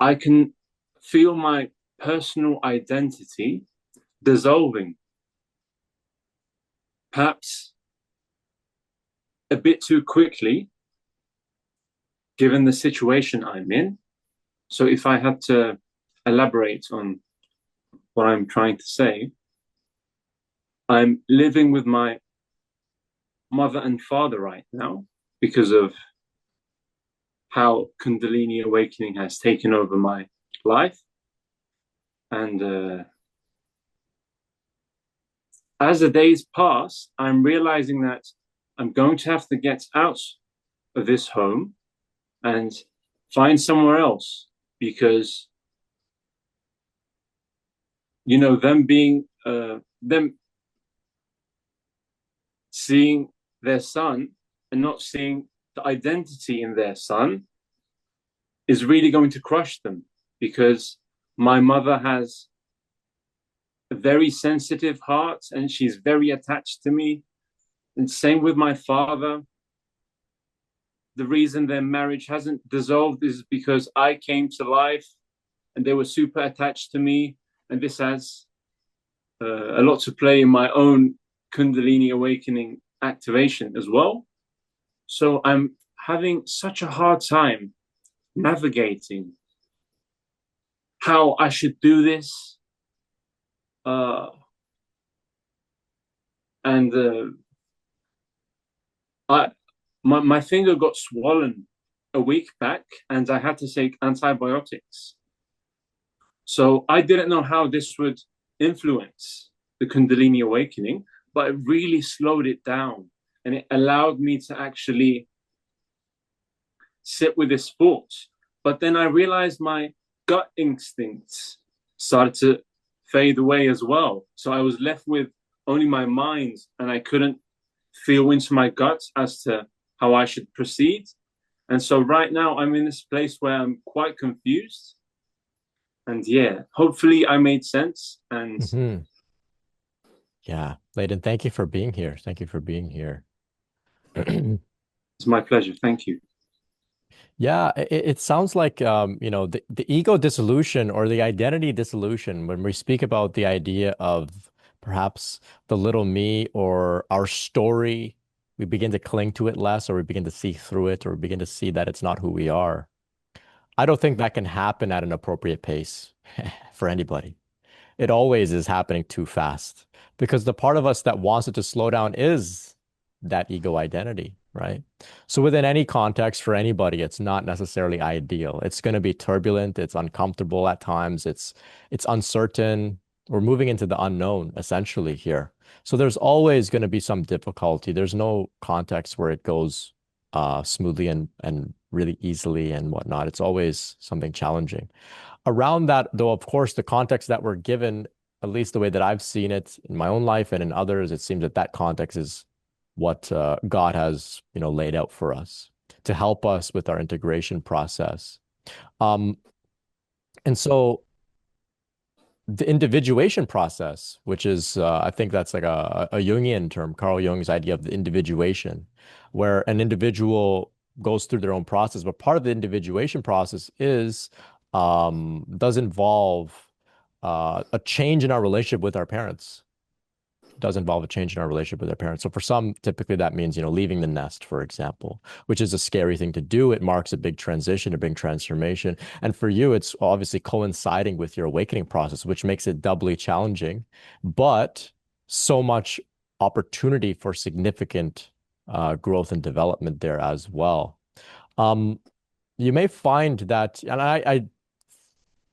I can feel my personal identity dissolving, perhaps a bit too quickly, given the situation I'm in. So, if I had to elaborate on what I'm trying to say, I'm living with my mother and father right now because of how Kundalini awakening has taken over my life. And as the days pass, I'm realizing that I'm going to have to get out of this home and find somewhere else because, them seeing their son and not seeing the identity in their son is really going to crush them because my mother has a very sensitive heart and she's very attached to me. And same with my father. The reason their marriage hasn't dissolved is because I came to life and they were super attached to me. And this has a lot to play in my own Kundalini awakening activation as well. So I'm having such a hard time navigating how I should do this. Uh, and I my finger got swollen a week back, and I had to take antibiotics. So I didn't know how this would influence the Kundalini awakening, but it really slowed it down, and it allowed me to actually sit with this thought. But then I realized my gut instincts started to fade away as well. So I was left with only my mind, and I couldn't feel into my gut as to how I should proceed. And so right now I'm in this place where I'm quite confused. And yeah, hopefully I made sense. And Hmm. Yeah, Layden, thank you for being here. Thank you for being here. it's my pleasure. Thank you. Yeah, it sounds like the ego dissolution or the identity dissolution, when we speak about the idea of perhaps the little me or our story, we begin to cling to it less, or we begin to see through it, or we begin to see that it's not who we are. I don't think that can happen at an appropriate pace for anybody. It always is happening too fast because the part of us that wants it to slow down is that ego identity, right? So within any context for anybody, it's not necessarily ideal. It's going to be turbulent, it's uncomfortable at times, it's uncertain. We're moving into the unknown essentially here. So there's always going to be some difficulty. There's no context where it goes smoothly and really easily and whatnot. It's always something challenging. Around that, though, of course, the context that we're given, at least the way that I've seen it in my own life and in others, it seems that that context is what God has, laid out for us to help us with our integration process. Um, and so the individuation process, which is, I think that's like a Jungian term, Carl Jung's idea of the individuation, where an individual goes through their own process. But part of the individuation process does involve a change in our relationship with our parents. Does involve a change in our relationship with our parents. So for some, typically that means, leaving the nest, for example, which is a scary thing to do. It marks a big transition, a big transformation. And for you, it's obviously coinciding with your awakening process, which makes it doubly challenging, but so much opportunity for significant growth and development there as well. Um, you may find that, and I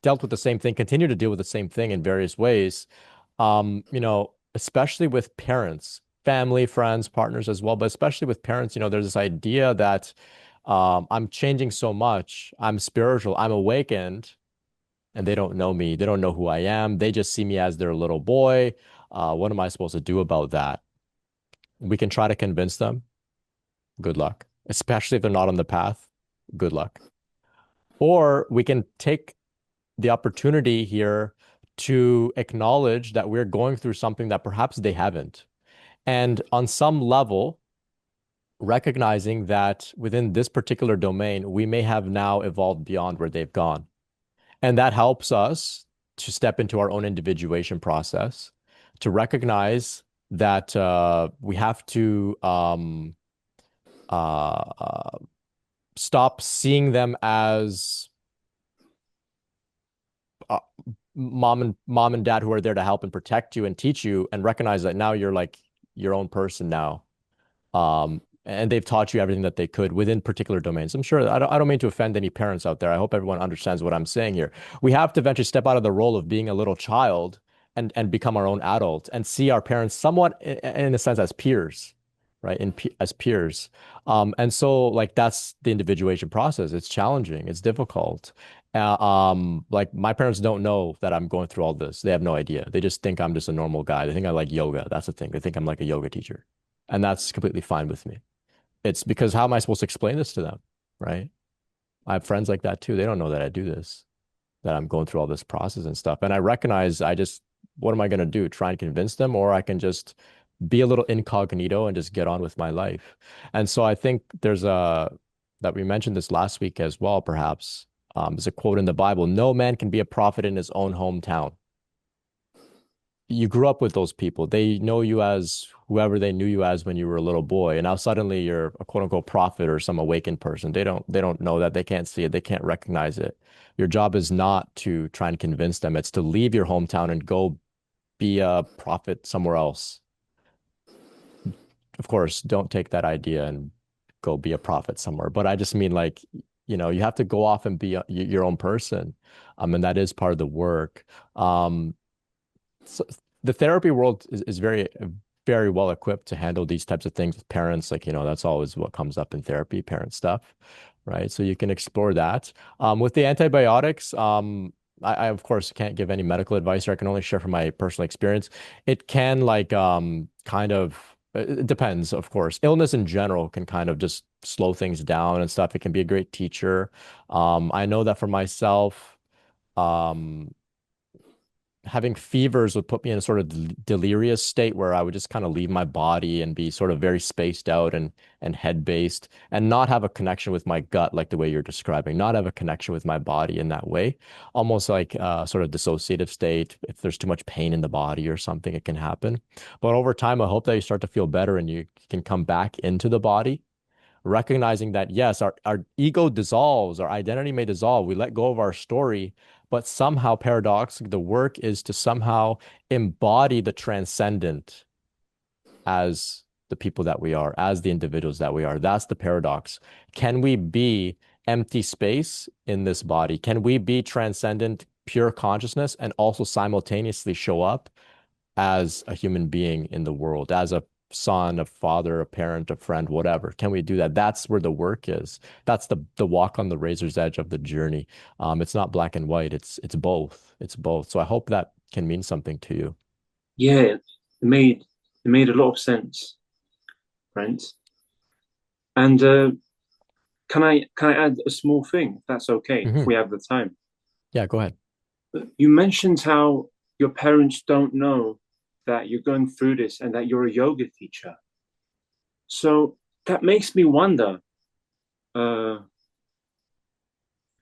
dealt with the same thing, continue to deal with the same thing in various ways. Especially with parents, family, friends, partners as well, but especially with parents, there's this idea that I'm changing so much, I'm spiritual, I'm awakened, and they don't know me. They don't know who I am. They just see me as their little boy. What am I supposed to do about that? We can try to convince them. Good luck. Especially if they're not on the path. Good luck. Or we can take the opportunity here to acknowledge that we're going through something that perhaps they haven't. And on some level, recognizing that within this particular domain, we may have now evolved beyond where they've gone. And that helps us to step into our own individuation process, to recognize that we have to uh, stop seeing them as uh, mom and dad who are there to help and protect you and teach you, and recognize that now you're like your own person now. And they've taught you everything that they could within particular domains. I'm sure I don't mean to offend any parents out there. I hope everyone understands what I'm saying here. We have to eventually step out of the role of being a little child and become our own adult and see our parents somewhat in a sense as peers, right? As peers. And so like that's the individuation process. It's challenging. It's difficult. Like my parents don't know that I'm going through all this. They have no idea. They just think I'm just a normal guy. They think I like yoga. That's the thing. They think I'm like a yoga teacher. And that's completely fine with me. It's because how am I supposed to explain this to them? Right. I have friends like that too. They don't know that I do this, that I'm going through all this process and stuff. And I recognize what am I going to do? Try and convince them, or I can just be a little incognito and just get on with my life. And so I think that we mentioned this last week as well, perhaps. There's a quote in the Bible: no man can be a prophet in his own hometown. You grew up with those people. They know you as whoever they knew you as when you were a little boy. And now suddenly you're a quote unquote prophet or some awakened person. They don't know that. They can't see it. They can't recognize it. Your job is not to try and convince them. It's to leave your hometown and go be a prophet somewhere else. Of course, don't take that idea and go be a prophet somewhere. But I just mean like, you have to go off and be your own person. And that is part of the work. So the therapy world is very well equipped to handle these types of things with parents. Like, that's always what comes up in therapy, parent stuff, right? So you can explore that. With the antibiotics, I of course can't give any medical advice, or I can only share from my personal experience. It can like kind of it depends, of course. Illness in general can kind of just slow things down and stuff. It can be a great teacher. I know that for myself, um, having fevers would put me in a sort of delirious state where I would just kind of leave my body and be sort of very spaced out and head based, and not have a connection with my gut like the way you're describing, not have a connection with my body in that way, almost like sort of dissociative state. If there's too much pain in the body or something, it can happen. But over time, I hope that you start to feel better and you can come back into the body, recognizing that yes, our ego dissolves, our identity may dissolve, we let go of our story, but somehow paradoxically, the work is to somehow embody the transcendent as the people that we are, as the individuals that we are. That's the paradox. Can we be empty space in this body? Can we be transcendent, pure consciousness, and also simultaneously show up as a human being in the world, as a son, a father, a parent, a friend, whatever? Can we do that? That's where the work is. That's the walk on the razor's edge of the journey. It's not black and white. It's both. It's both. So I hope that can mean something to you. Yeah, it made a lot of sense, Brent. And can I add a small thing, if that's okay, if Hmm. we have the time? Yeah, go ahead. You mentioned how your parents don't know that you're going through this and that you're a yoga teacher. So that makes me wonder, uh,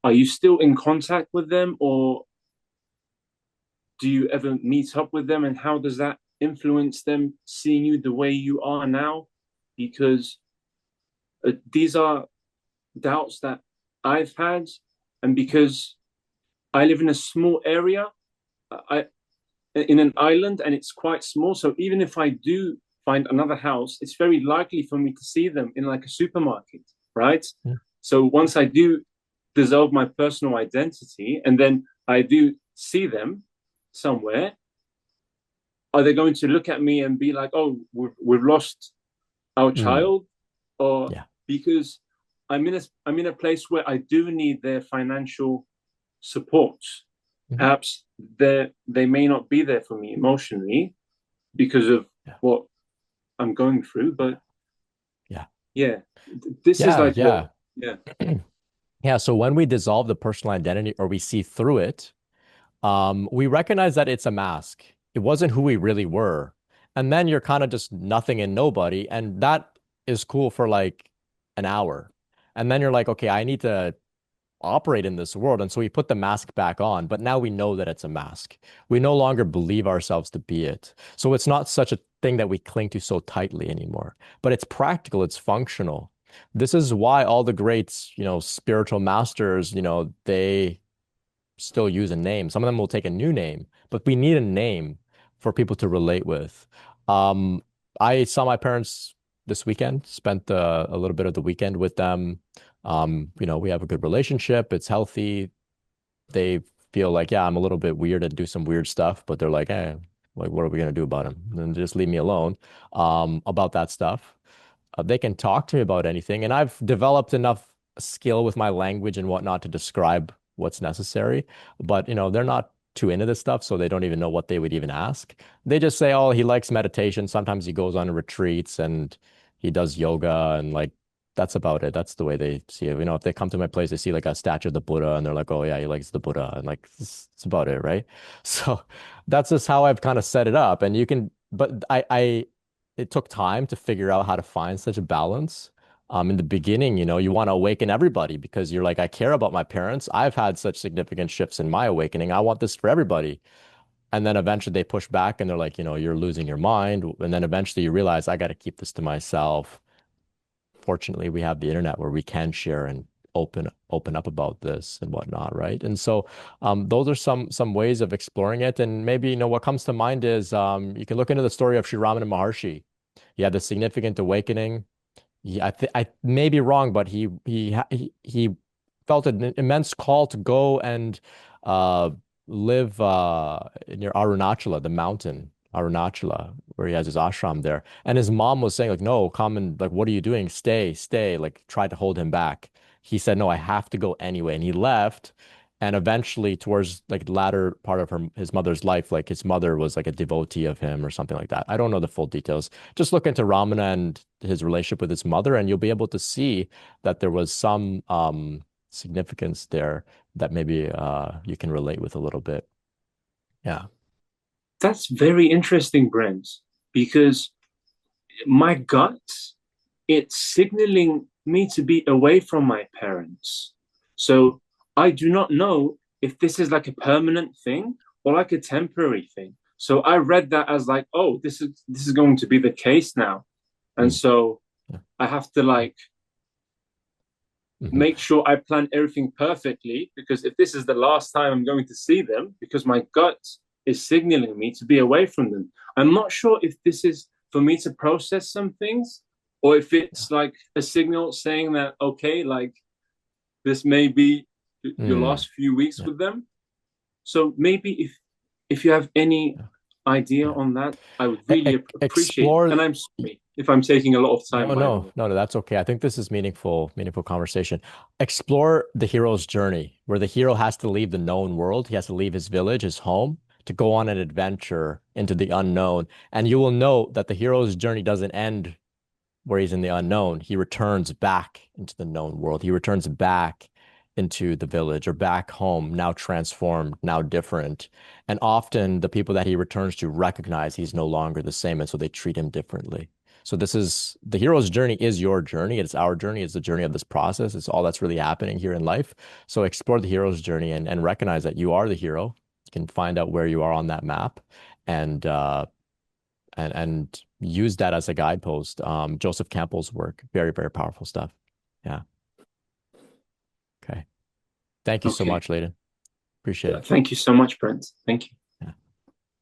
are you still in contact with them, or do you ever meet up with them? And how does that influence them seeing you the way you are now? Because these are doubts that I've had. And because I live in a small area, I in an island, and it's quite small. So even if I do find another house, it's very likely for me to see them in like a supermarket, right? Yeah. So once I do dissolve my personal identity and then I do see them somewhere, are they going to look at me and be like, oh, we've lost our Mm, child? Or yeah. because I'm in a place where I do need their financial support, Mhm. perhaps they may not be there for me emotionally because of Yeah. what I'm going through. But Yeah. yeah, this is Yeah. like a Yeah. yeah. Yeah. So when we dissolve the personal identity or we see through it, we recognize that it's a mask. It wasn't who we really were. And then you're kind of just nothing and nobody. And that is cool for like an hour. And then you're like, okay, I need to operate in this world. And so we put the mask back on, but now we know that it's a mask. We no longer believe ourselves to be it. So it's not such a thing that we cling to so tightly anymore, but it's practical, it's functional. This is why all the greats, spiritual masters, they still use a name. Some of them will take a new name, but we need a name for people to relate with. Um, I saw my parents this weekend, spent a little bit of the weekend with them. We have a good relationship. It's healthy. They feel like, yeah, I'm a little bit weird and do some weird stuff, but they're like, hey, like, what are we gonna do about him? And just leave me alone, about that stuff. They can talk to me about anything, and I've developed enough skill with my language and whatnot to describe what's necessary. But they're not too into this stuff, so they don't even know what they would even ask. They just say, "Oh, he likes meditation. Sometimes he goes on retreats and he does yoga, and like that's about it. That's the way they see it. If they come to my place, they see like a statue of the Buddha, and they're like, "Oh yeah, he likes the Buddha," and like it's about it, right? So that's just how I've kind of set it up, and you can. But it took time to figure out how to find such a balance. In the beginning, you want to awaken everybody because you're like, I care about my parents. I've had such significant shifts in my awakening. I want this for everybody. And then eventually they push back and they're like, you're losing your mind. And then eventually you realize I got to keep this to myself. Fortunately, we have the internet where we can share and open up about this and whatnot, right? And so those are some ways of exploring it. And maybe, what comes to mind is you can look into the story of Sri Ramana Maharshi. He had the significant awakening. I may be wrong, but he felt an immense call to go and uh, live near Arunachala, the mountain Arunachala, where he has his ashram there. And his mom was saying like, "No, come and like, what are you doing? Stay, stay." Like, tried to hold him back. He said, "No, I have to go anyway," and he left. And eventually, towards like the latter part of his mother's life, like his mother was like a devotee of him or something like that. I don't know the full details. Just look into Ramana and his relationship with his mother, and you'll be able to see that there was some significance there that maybe you can relate with a little bit. Yeah. That's very interesting, Brent, because my gut, it's signaling me to be away from my parents. So I do not know if this is like a permanent thing or like a temporary thing. So I read that as like, oh, this is going to be the case now. And Mm. so Yeah. I have to like Hmm. make sure I plan everything perfectly because if this is the last time I'm going to see them, because my gut is signaling me to be away from them. I'm not sure if this is for me to process some things or if Yeah. it's like a signal saying that, okay, like this may be your Mm. last few weeks Yeah. with them. So maybe if you have any Yeah. idea Yeah. on that, I would really appreciate it. Explore. And I'm sorry if I'm taking a lot of time, No, by the no, way. no, no, that's okay. I think this is meaningful conversation. Explore the hero's journey, where the hero has to leave the known world. He has to leave his village, his home, to go on an adventure into the unknown. And you will know that the hero's journey doesn't end where he's in the unknown. He returns back into the known world. He returns back into the village or back home, now transformed, now different. And often the people that he returns to recognize he's no longer the same. And so they treat him differently. So this is the hero's journey is your journey. It's our journey. It's the journey of this process. It's all that's really happening here in life. So explore the hero's journey and recognize that you are the hero. You can find out where you are on that map and and use that as a guidepost. Joseph Campbell's work, very, very powerful stuff. Yeah. Okay. Thank you so Okay. much, Layden. Appreciate it. Thank you so much, Brent. Thank you.